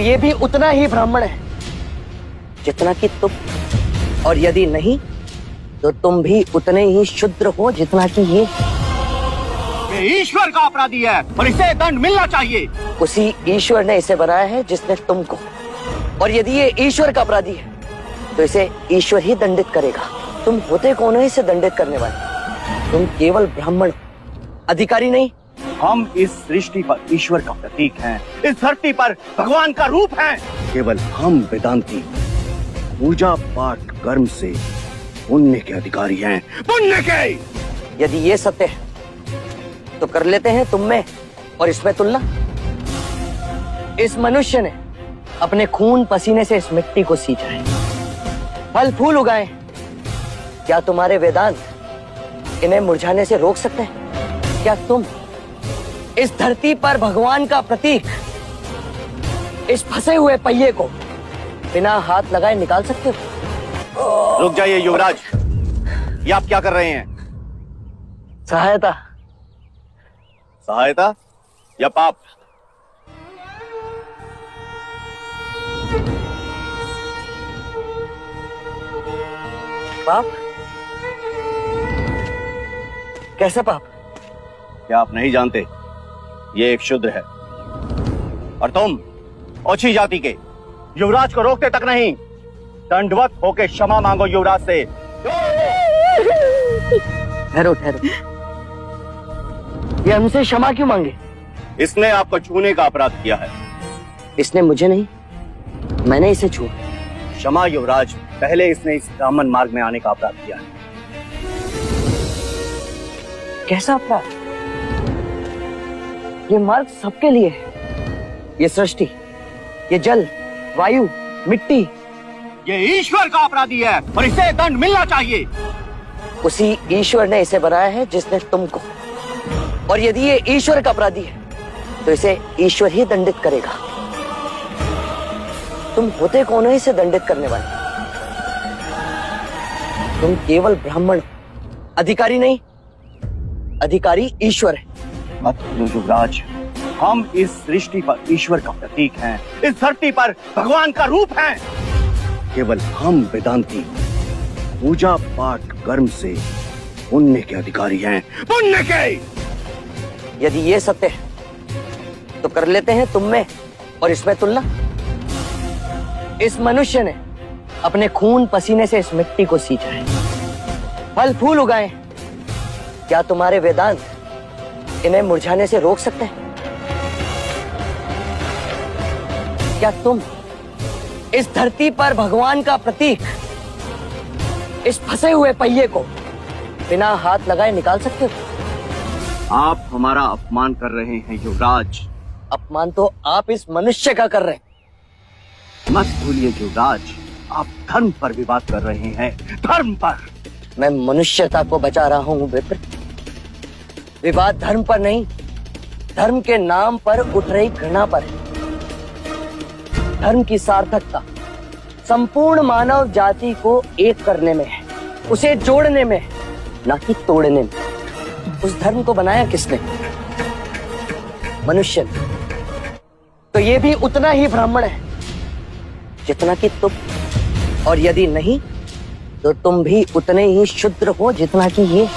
ये भी उतना ही ब्राह्मण है जितना कि तुम, और यदि नहीं तो तुम भी उतने ही शूद्र हो जितना कि ये ईश्वर का अपराधी है और इसे दंड मिलना चाहिए। उसी ईश्वर ने इसे बनाया है जिसने तुमको, और यदि ये ईश्वर का अपराधी है तो इसे ईश्वर ही दंडित करेगा। तुम होते कौन हो इसे दंडित करने वाले? तुम केवल ब्राह्मण, अधिकारी नहीं। हम इस सृष्टि पर ईश्वर का प्रतीक हैं, इस धरती पर भगवान का रूप हैं। केवल हम वेदांती पूजा पाठ कर्म से पुण्य के अधिकारी हैं, पुण्य के। यदि ये सत्य है तो कर लेते हैं तुम में और इसमें तुलना। इस मनुष्य ने अपने खून पसीने से इस मिट्टी को सींचा है, फल फूल उगाए। क्या तुम्हारे वेदांत इन्हें मुरझाने से रोक सकते हैं? क्या तुम इस धरती पर भगवान का प्रतीक, इस फंसे हुए पहिए को बिना हाथ लगाए निकाल सकते हो? रुक जाइए युवराज, ये आप क्या कर रहे हैं? सहायता। सहायता या पाप? पाप? कैसा पाप? क्या आप नहीं जानते ये एक शूद्र है और तुम ओछी जाति के युवराज को रोकते तक नहीं, दंडवत होके क्षमा मांगो युवराज से। ठहरो ठहरो, ये हमसे क्षमा क्यों मांगे? इसने आपको छूने का अपराध किया है। इसने मुझे नहीं, मैंने इसे छुआ। क्षमा युवराज, पहले इसने इस ब्राह्मण मार्ग में आने का अपराध किया है। कैसा अपराध? ये मार्ग सबके लिए है। ये सृष्टि, ये जल, वायु, मिट्टी, ये ईश्वर का अपराधी है और इसे दंड मिलना चाहिए। उसी ईश्वर ने इसे बनाया है जिसने तुमको, और यदि ये ईश्वर का अपराधी है तो इसे ईश्वर ही दंडित करेगा। तुम होते कौन हो इसे दंडित करने वाले? तुम केवल ब्राह्मण, अधिकारी नहीं। अधिकारी ईश्वर है। मत भूलो युवराज, हम इस सृष्टि पर ईश्वर का प्रतीक हैं, इस धरती पर भगवान का रूप हैं। केवल हम वेदांती पूजा पाठ कर्म से पुण्य के अधिकारी हैं, पुण्य के। यदि ये सत्य है तो कर लेते हैं तुम में और इसमें तुलना। इस मनुष्य ने अपने खून पसीने से इस मिट्टी को सींचा है, फल फूल उगाए। क्या तुम्हारे वेदांत इन्हें मुरझाने से रोक सकते हैं? क्या तुम इस धरती पर भगवान का प्रतीक, इस फंसे हुए पहिए को बिना हाथ लगाए निकाल सकते हो? आप हमारा अपमान कर रहे हैं युवराज। अपमान तो आप इस मनुष्य का कर रहे हैं। मत भूलिए युवराज, आप धर्म पर विवाद कर रहे हैं, धर्म पर। मैं मनुष्यता को बचा रहा हूं विप्र। विवाद धर्म पर नहीं, धर्म के नाम पर उठ रही घृणा पर है। धर्म की सार्थकता संपूर्ण मानव जाति को एक करने में है, उसे जोड़ने में, ना कि तोड़ने में। उस धर्म को बनाया किसने? मनुष्य ने। तो ये भी उतना ही ब्राह्मण है जितना कि तुम, और यदि नहीं तो तुम भी उतने ही शूद्र हो जितना कि ये।